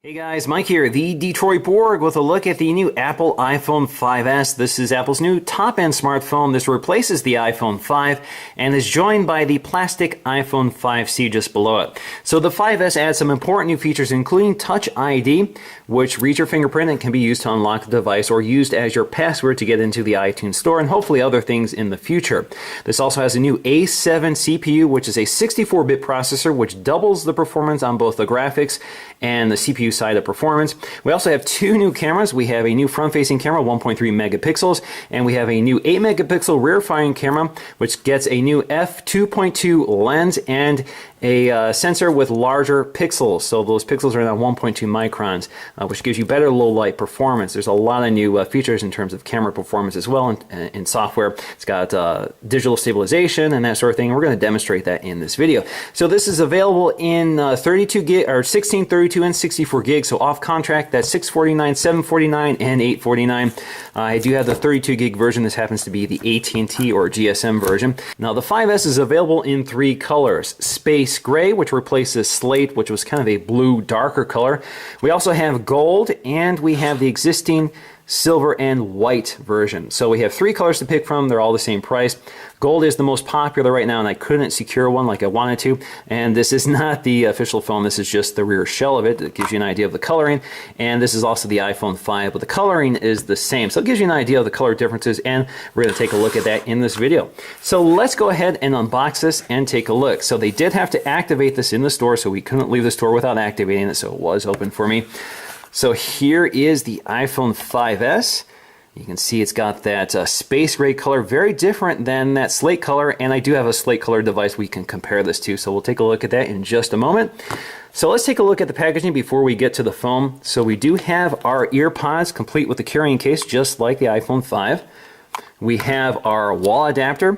Hey guys, Mike here, the Detroit Borg, with a look at the new Apple iPhone 5s. This is Apple's new top-end smartphone. This replaces the iPhone 5 and is joined by the plastic iPhone 5C just below it. So the 5s adds some important new features, including Touch ID, which reads your fingerprint and can be used to unlock the device or used as your password to get into the iTunes Store, and hopefully other things in the future. This also has a new A7 CPU, which is a 64-bit processor, which doubles the performance on both the graphics and the CPU side of performance. We also have two new cameras. We have a new front-facing camera, 1.3 megapixels, and we have a new 8 megapixel rear-firing camera, which gets a new f2.2 lens and a sensor with larger pixels. So those pixels are now 1.2 microns, which gives you better low-light performance. There's a lot of new features in terms of camera performance as well in software. It's got digital stabilization and that sort of thing. We're going to demonstrate that in this video. So this is available in 32 gig or 16, 32, and 64 gigs. So off contract, that's $649, $749, and $849. I do have the 32 gig version. This happens to be the AT&T or GSM version. Now the 5S is available in three colors: Space Gray, which replaces Slate, which was kind of a blue darker color. We also have Gold, and we have the existing Silver and White version. So we have three colors to pick from. They're all the same price. Gold is the most popular right now, and I couldn't secure one like I wanted to. And this is not the official phone. This is just the rear shell of it. It gives you an idea of the coloring. And this is also the iPhone 5, but the coloring is the same. So it gives you an idea of the color differences, and we're going to take a look at that in this video. So let's go ahead and unbox this and take a look. So they did have to activate this in the store, so we couldn't leave the store without activating it, so it was open for me. So here is the iPhone 5S. You can see it's got that space gray color, very different than that slate color, and I do have a slate color device we can compare this to, so we'll take a look at that in just a moment. So let's take a look at the packaging before we get to the phone. So we do have our ear pods complete with the carrying case, just like the iPhone 5. We have our wall adapter,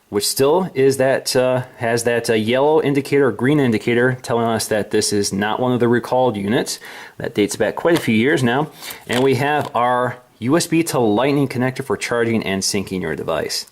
which still is that has that yellow indicator or green indicator telling us that this is not one of the recalled units. That dates back quite a few years now. And we have our USB to Lightning connector for charging and syncing your device.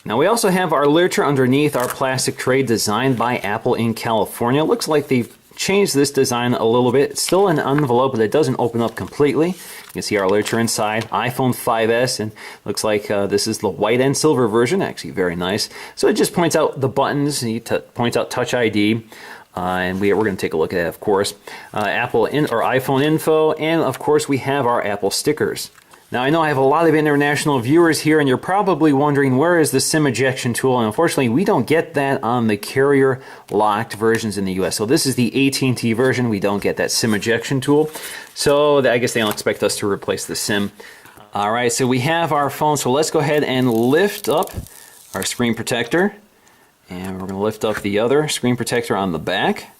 Now we also have our literature underneath our plastic tray designed by Apple in California. It looks like they've changed this design a little bit. It's still an envelope, but it doesn't open up completely. You can see our literature inside, iPhone 5S, and looks like this is the white and silver version. Actually very nice. So it just points out the buttons, it points out Touch ID, and we're going to take a look at it, of course. Apple or iPhone info, and of course we have our Apple stickers. Now I know I have a lot of international viewers here, and you're probably wondering, where is the SIM ejection tool? And unfortunately we don't get that on the carrier locked versions in the US. So this is the AT&T version. We don't get that SIM ejection tool. So I guess they don't expect us to replace the SIM. Alright, so we have our phone. So let's go ahead and lift up our screen protector. And we're going to lift up the other screen protector on the back.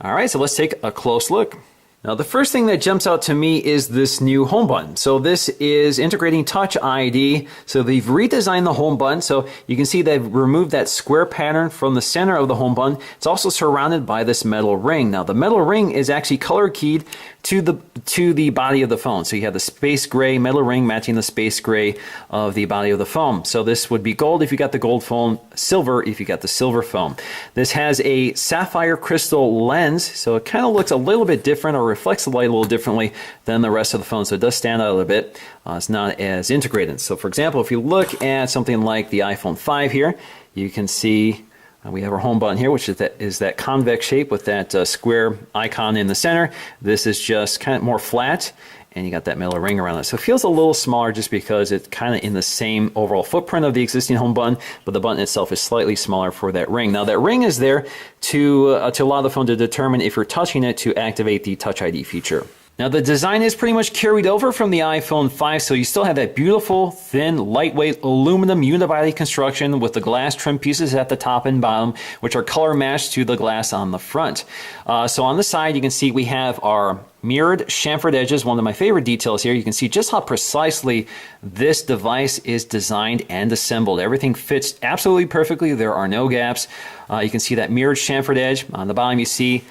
Alright, so let's take a close look. Now the first thing that jumps out to me is this new home button. So this is integrating Touch ID. So they've redesigned the home button. So you can see they've removed that square pattern from the center of the home button. It's also surrounded by this metal ring. Now the metal ring is actually color keyed to the body of the phone. So you have the space gray metal ring matching the space gray of the body of the phone. So this would be gold if you got the gold phone, silver if you got the silver phone. This has a sapphire crystal lens, so it kind of looks a little bit different, or reflects the light a little differently than the rest of the phone. So it does stand out a little bit. It's not as integrated. So for example, if you look at something like the iPhone 5 here, you can see we have our home button here, which is that convex shape with that square icon in the center. This is just kind of more flat, and you got that metal ring around it. So it feels a little smaller just because it's kind of in the same overall footprint of the existing home button, but the button itself is slightly smaller for that ring. Now that ring is there to allow the phone to determine if you're touching it to activate the Touch ID feature. Now the design is pretty much carried over from the iPhone 5, so you still have that beautiful, thin, lightweight aluminum unibody construction with the glass trim pieces at the top and bottom, which are color matched to the glass on the front. So on the side you can see we have our mirrored chamfered edges, one of my favorite details here. You can see just how precisely this device is designed and assembled. Everything fits absolutely perfectly. There are no gaps. You can see that mirrored chamfered edge. On the bottom you see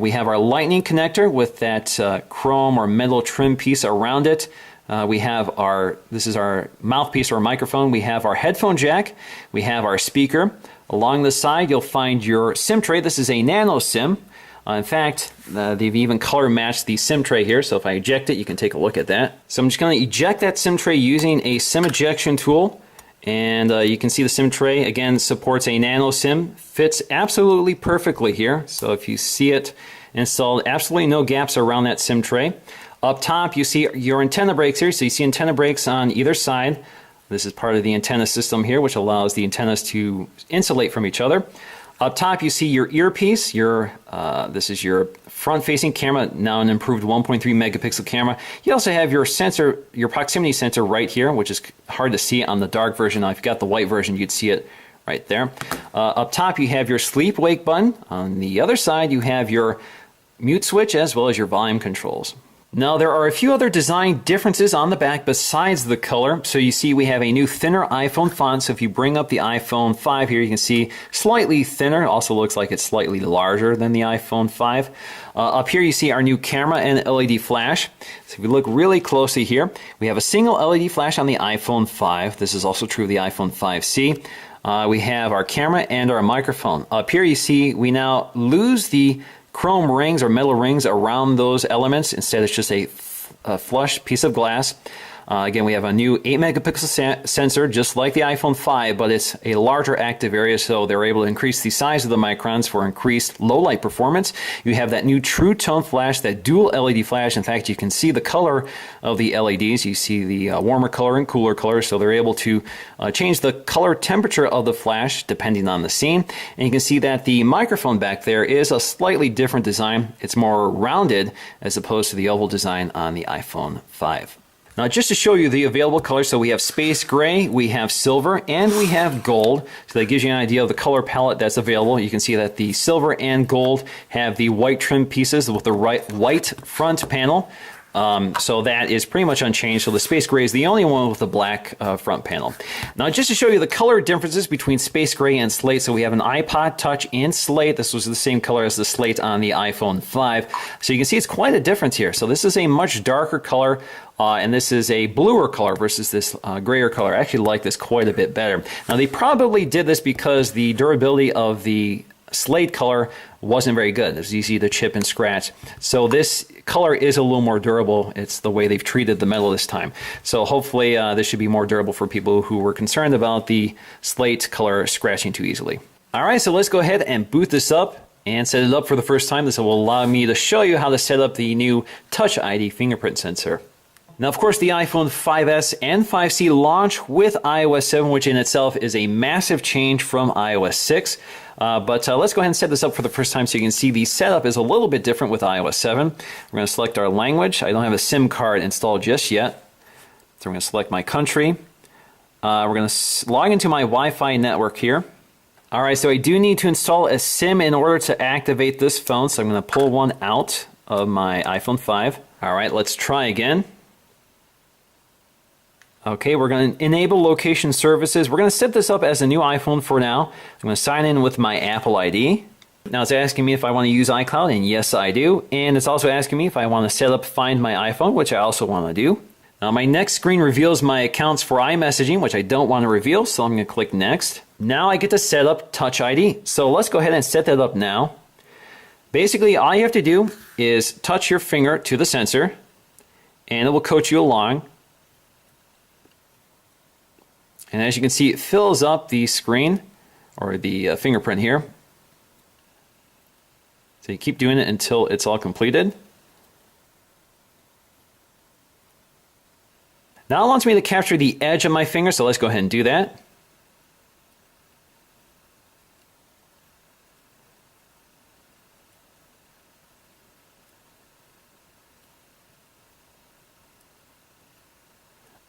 we have our Lightning connector with that chrome or metal trim piece around it. We have this is our mouthpiece or microphone. We have our headphone jack. We have our speaker. Along the side, you'll find your SIM tray. This is a nano SIM. In fact, they've even color matched the SIM tray here, so if I eject it, you can take a look at that. So I'm just going to eject that SIM tray using a SIM ejection tool. And you can see the SIM tray, again, supports a nano SIM. Fits absolutely perfectly here. So if you see it installed, absolutely no gaps around that SIM tray. Up top, you see your antenna brakes here. So you see antenna brakes on either side. This is part of the antenna system here, which allows the antennas to insulate from each other. Up top, you see your earpiece. This is your front-facing camera, now an improved 1.3 megapixel camera. You also have your sensor, your proximity sensor right here, which is hard to see on the dark version. Now, if you got the white version, you'd see it right there. Up top, you have your sleep-wake button. On the other side, you have your mute switch as well as your volume controls. Now, there are a few other design differences on the back besides the color. So you see we have a new thinner iPhone font. So if you bring up the iPhone 5 here, you can see slightly thinner. It also looks like it's slightly larger than the iPhone 5. Up here you see our new camera and LED flash. So if you look really closely here, we have a single LED flash on the iPhone 5. This is also true of the iPhone 5C. We have our camera and our microphone. Up here you see we now lose the chrome rings or metal rings around those elements. Instead, it's just a flush piece of glass. Again, we have a new 8 megapixel sensor, just like the iPhone 5, but it's a larger active area, so they're able to increase the size of the microns for increased low light performance. You have that new True Tone flash, that dual LED flash. In fact, you can see the color of the LEDs. You see the warmer color and cooler color, so they're able to change the color temperature of the flash depending on the scene. And you can see that the microphone back there is a slightly different design. It's more rounded as opposed to the oval design on the iPhone 5. Now, just to show you the available colors, so we have space gray, we have silver, and we have gold. So that gives you an idea of the color palette that's available. You can see that the silver and gold have the white trim pieces with the white front panel. So that is pretty much unchanged. So the space gray is the only one with the black front panel. Now, just to show you the color differences between space gray and slate, so we have an iPod Touch in slate. This was the same color as the slate on the iPhone 5. So you can see it's quite a difference here. So this is a much darker color. And this is a bluer color versus this grayer color. I actually like this quite a bit better. Now, they probably did this because the durability of the slate color wasn't very good. It was easy to chip and scratch. So this color is a little more durable. It's the way they've treated the metal this time. So hopefully this should be more durable for people who were concerned about the slate color scratching too easily. All right, so let's go ahead and boot this up and set it up for the first time. This will allow me to show you how to set up the new Touch ID fingerprint sensor. Now, of course, the iPhone 5S and 5C launch with iOS 7, which in itself is a massive change from iOS 6. But let's go ahead and set this up for the first time so you can see the setup is a little bit different with iOS 7. We're going to select our language. I don't have a SIM card installed just yet. So we're going to select my country. We're going to log into my Wi-Fi network here. All right, so I do need to install a SIM in order to activate this phone. So I'm going to pull one out of my iPhone 5. All right, let's try again. Okay, we're going to enable location services. We're going to set this up as a new iPhone for now. I'm going to sign in with my Apple ID. Now it's asking me if I want to use iCloud, and yes, I do. And it's also asking me if I want to set up Find My iPhone, which I also want to do. Now my next screen reveals my accounts for iMessaging, which I don't want to reveal, so I'm going to click Next. Now I get to set up Touch ID. So let's go ahead and set that up now. Basically, all you have to do is touch your finger to the sensor, and it will coach you along. And as you can see, it fills up the screen, or the fingerprint here. So you keep doing it until it's all completed. Now it wants me to capture the edge of my finger, so let's go ahead and do that.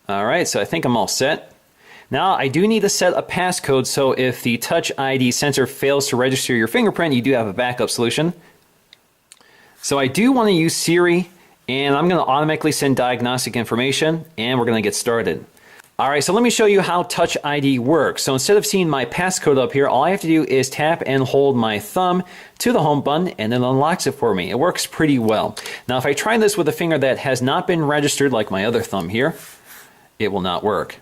All right, so I think I'm all set. Now, I do need to set a passcode, so if the Touch ID sensor fails to register your fingerprint, you do have a backup solution. So I do want to use Siri, and I'm going to automatically send diagnostic information, and we're going to get started. All right, so let me show you how Touch ID works. So instead of seeing my passcode up here, all I have to do is tap and hold my thumb to the home button, and it unlocks it for me. It works pretty well. Now, if I try this with a finger that has not been registered, like my other thumb here, it will not work.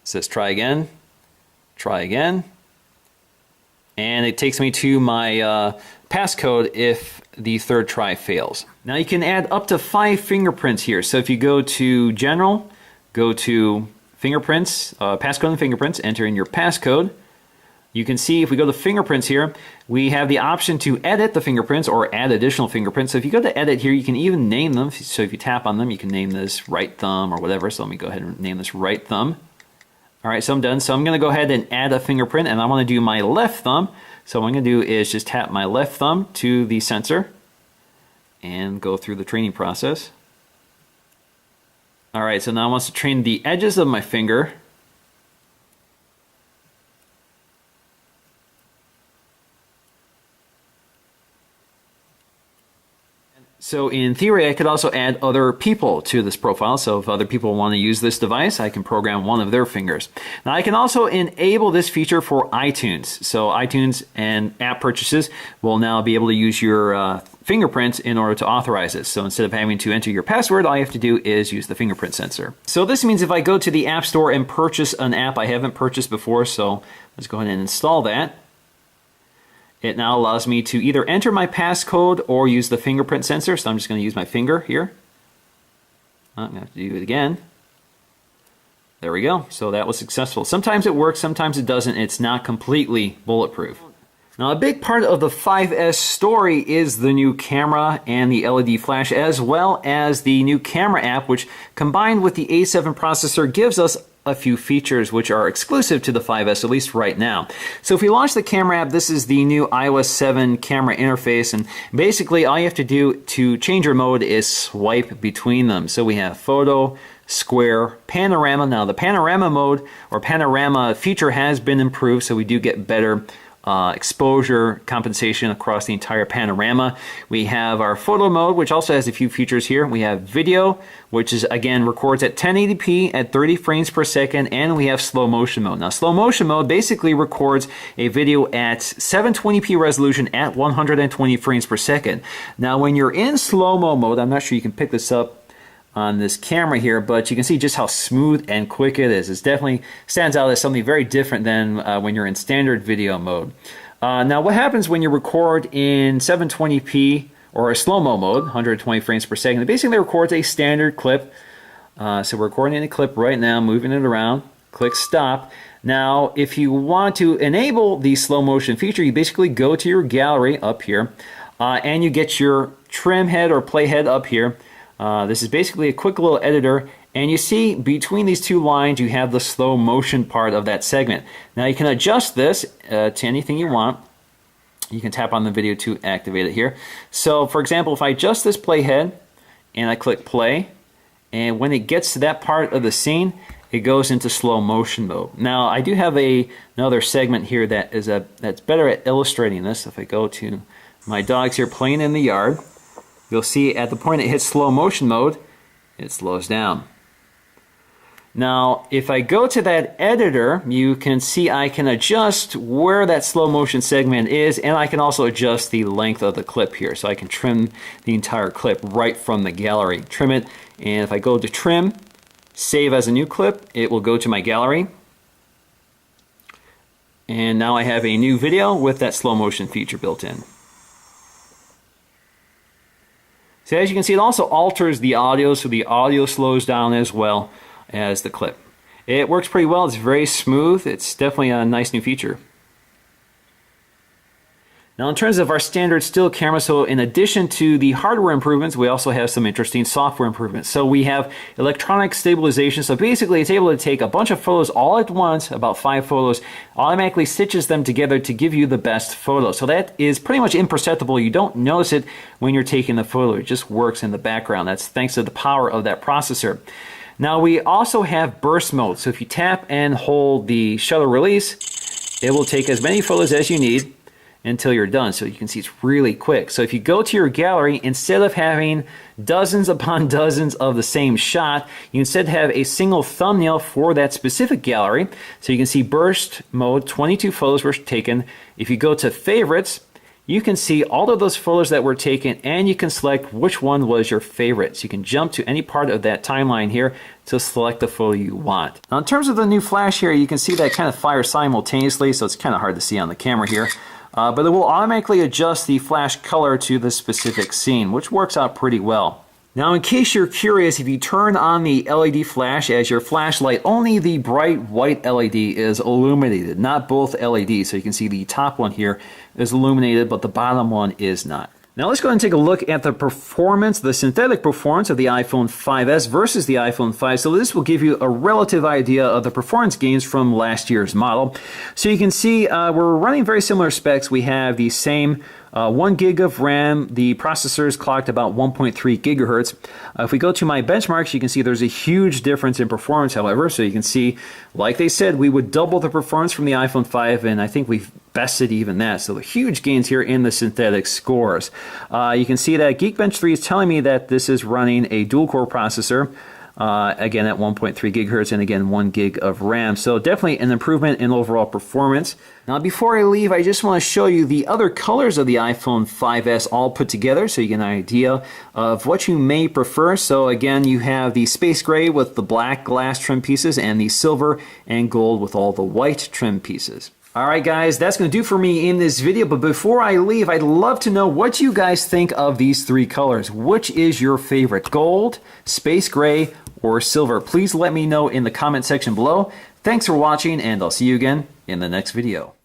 It says try again, and it takes me to my passcode if the third try fails. Now you can add up to 5 fingerprints here. So if you go to General, go to Fingerprints, Passcode and Fingerprints, enter in your passcode. You can see if we go to fingerprints here, we have the option to edit the fingerprints or add additional fingerprints. So if you go to edit here, you can even name them. So if you tap on them, you can name this right thumb or whatever. So let me go ahead and name this right thumb. All right, so I'm done. So I'm going to go ahead and add a fingerprint, and I want to do my left thumb. So what I'm going to do is just tap my left thumb to the sensor and go through the training process. All right, so now I want to train the edges of my finger. So in theory, I could also add other people to this profile. So if other people want to use this device, I can program one of their fingers. Now I can also enable this feature for iTunes. So iTunes and app purchases will now be able to use your fingerprint in order to authorize it. So instead of having to enter your password, all you have to do is use the fingerprint sensor. So this means if I go to the App Store and purchase an app I haven't purchased before, so let's go ahead and install that. It now allows me to either enter my passcode or use the fingerprint sensor. So I'm just going to use my finger here. I'm going to have to do it again. There we go. So that was successful. Sometimes it works, sometimes it doesn't. It's not completely bulletproof. Now a big part of the 5S story is the new camera and the LED flash, as well as the new camera app, which combined with the A7 processor gives us a few features which are exclusive to the 5S, at least right now. So if we launch the camera app, this is the new iOS 7 camera interface, and basically all you have to do to change your mode is swipe between them. So we have photo, square, panorama. Now the panorama mode or panorama feature has been improved, so we do get better exposure compensation across the entire panorama. We have our photo mode, which also has a few features here. We have video, which is again records at 1080p at 30 frames per second, and we have slow motion mode. Now slow motion mode basically records a video at 720p resolution at 120 frames per second. Now when you're in slow-mo mode, I'm not sure you can pick this up on this camera here, but you can see just how smooth and quick it is. It definitely stands out as something very different than when you're in standard video mode. Now what happens when you record in 720p or a slow-mo mode, 120 frames per second? It basically records a standard clip. So we're recording a clip right now, moving it around. Click stop. Now if you want to enable the slow motion feature, you basically go to your gallery up here and you get your trim head or play head up here. This is basically a quick little editor, and you see between these two lines you have the slow motion part of that segment. Now you can adjust this to anything you want. You can tap on the video to activate it here. So for example, if I adjust this playhead and I click play, and when it gets to that part of the scene, it goes into slow motion mode. Now I do have another segment here that is that's better at illustrating this. If I go to my dogs here playing in the yard, you'll see at the point it hits slow motion mode, it slows down. Now, if I go to that editor, you can see I can adjust where that slow motion segment is, and I can also adjust the length of the clip here. So I can trim the entire clip right from the gallery. Trim it, and if I go to trim, save as a new clip, it will go to my gallery. And now I have a new video with that slow motion feature built in. So as you can see, it also alters the audio, so the audio slows down as well as the clip. It works pretty well. It's very smooth. It's definitely a nice new feature. Now in terms of our standard still camera, so in addition to the hardware improvements, we also have some interesting software improvements. So we have electronic stabilization. So basically it's able to take a bunch of photos all at once, about 5 photos, automatically stitches them together to give you the best photo. So that is pretty much imperceptible. You don't notice it when you're taking the photo. It just works in the background. That's thanks to the power of that processor. Now we also have burst mode. So if you tap and hold the shutter release, it will take as many photos as you need until you're done. So you can see it's really quick. So if you go to your gallery, instead of having dozens upon dozens of the same shot, you instead have a single thumbnail for that specific gallery. So you can see burst mode, 22 photos were taken. If you go to favorites, you can see all of those photos that were taken, and you can select which one was your favorite. So you can jump to any part of that timeline here to select the photo you want. Now in terms of the new flash here, you can see that kind of fires simultaneously, so it's kind of hard to see on the camera here. But it will automatically adjust the flash color to the specific scene, which works out pretty well. Now, in case you're curious, if you turn on the LED flash as your flashlight, only the bright white LED is illuminated, not both LEDs. So you can see the top one here is illuminated, but the bottom one is not. Now let's go ahead and take a look at the performance, the synthetic performance of the iPhone 5S versus the iPhone 5. So this will give you a relative idea of the performance gains from last year's model. So you can see we're running very similar specs. We have the same 1 gig of RAM. The processor is clocked about 1.3 gigahertz. If we go to my benchmarks, you can see there's a huge difference in performance, however. So you can see, like they said, we would double the performance from the iPhone 5, and I think we've bested even that. So the huge gains here in the synthetic scores. You can see that Geekbench 3 is telling me that this is running a dual-core processor. Again at 1.3 gigahertz and again 1 gig of RAM. So definitely an improvement in overall performance. Now before I leave, I just want to show you the other colors of the iPhone 5S all put together so you get an idea of what you may prefer. So again, you have the space gray with the black glass trim pieces and the silver and gold with all the white trim pieces. Alright guys, that's going to do for me in this video, but before I leave, I'd love to know what you guys think of these three colors. Which is your favorite? Gold, space gray, or silver? Please let me know in the comment section below. Thanks for watching, and I'll see you again in the next video.